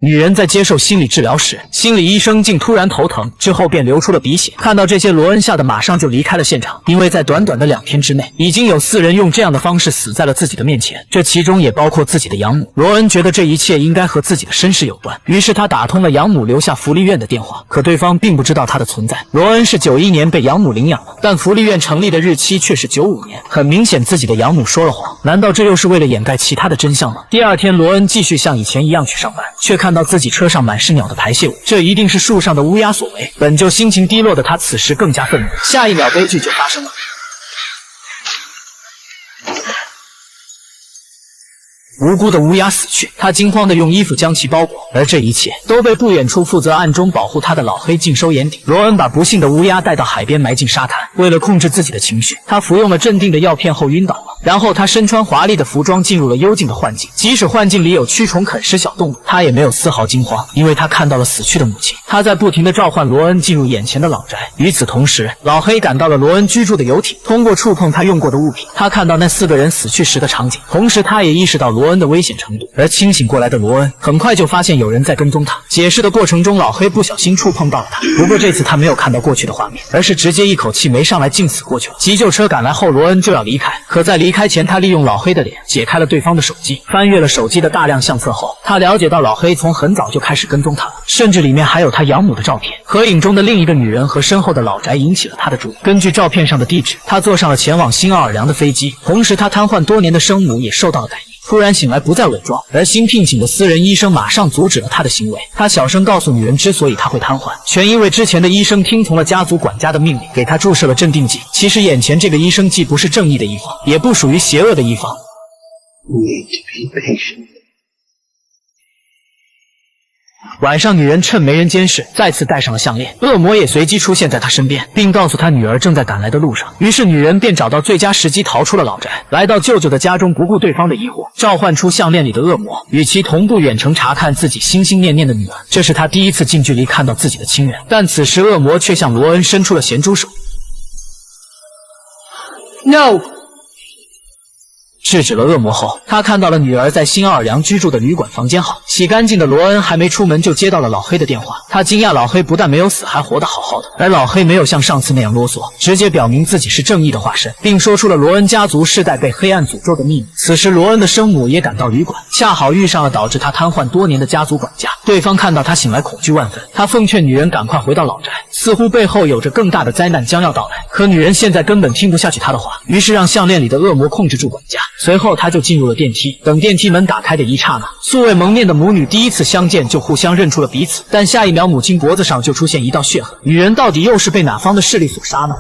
女人在接受心理治疗时，心理医生竟突然头疼，之后便流出了鼻血。看到这些，罗恩吓得马上就离开了现场，因为在短短的2天之内，已经有4人用这样的方式死在了自己的面前，这其中也包括自己的养母。罗恩觉得这一切应该和自己的身世有关，于是他打通了养母留下福利院的电话，可对方并不知道他的存在。罗恩是91年被养母领养的，但福利院成立的日期却是95年，很明显自己的养母说了谎，难道这又是为了掩盖其他的真相吗？第2天，罗恩继续像以前一样去上班，却看到自己车上满是鸟的排泄物，这一定是树上的乌鸦所为。本就心情低落的他，此时更加愤怒。下一秒，悲剧就发生了。无辜的乌鸦死去，他惊慌地用衣服将其包裹，而这一切都被不远处负责暗中保护他的老黑尽收眼底。罗恩把不幸的乌鸦带到海边埋进沙滩，为了控制自己的情绪，他服用了镇定的药片后晕倒了。然后他身穿华丽的服装进入了幽静的幻境，即使幻境里有蛆虫啃食小动物，他也没有丝毫惊慌，因为他看到了死去的母亲。他在不停地召唤罗恩进入眼前的老宅。与此同时，老黑赶到了罗恩居住的游艇，通过触碰他用过的物品，他看到那4个人死去时的场景，同时他也意识到罗恩的危险程度。而清醒过来的罗恩很快就发现有人在跟踪他，解释的过程中，老黑不小心触碰到了他，不过这次他没有看到过去的画面，而是直接一口气没上来竟死过去了。急救车赶来后，罗恩就要离开，可在离开前，他利用老黑的脸解开了对方的手机，翻阅了手机的大量相册后，他了解到老黑从很早就开始跟踪他了，甚至里面还有他养母的照片。合影中的另一个女人和身后的老宅引起了他的注意。根据照片上的地址，他坐上了前往新奥尔良的飞机，同时他瘫痪多年的生母也受到了感应，突然醒来不再伪装，而新聘请的私人医生马上阻止了他的行为。他小声告诉女人，之所以他会瘫痪，全因为之前的医生听从了家族管家的命令，给他注射了镇定剂。其实眼前这个医生既不是正义的一方，也不属于邪恶的一方。晚上，女人趁没人监视，再次戴上了项链。恶魔也随机出现在她身边，并告诉她女儿正在赶来的路上。于是女人便找到最佳时机逃出了老宅，来到舅舅的家中，不顾对方的疑惑，召唤出项链里的恶魔，与其同步远程查看自己心心念念的女儿。这是她第一次近距离看到自己的亲人，但此时恶魔却向罗恩伸出了咸猪手。No！制止了恶魔后，他看到了女儿在新奥尔良居住的旅馆房间号。洗干净的罗恩还没出门就接到了老黑的电话，他惊讶老黑不但没有死，还活得好好的。而老黑没有像上次那样啰嗦，直接表明自己是正义的化身，并说出了罗恩家族世代被黑暗诅咒的秘密。此时罗恩的生母也赶到旅馆，恰好遇上了导致他瘫痪多年的家族管家。对方看到他醒来恐惧万分，他奉劝女人赶快回到老宅，似乎背后有着更大的灾难将要到来。可女人现在根本听不下去他的话，于是让项链里的恶魔控制住管家。随后他就进入了电梯，等电梯门打开的一刹那，素未谋面的母女第一次相见就互相认出了彼此，但下一秒母亲脖子上就出现一道血痕。女人到底又是被哪方的势力所杀呢？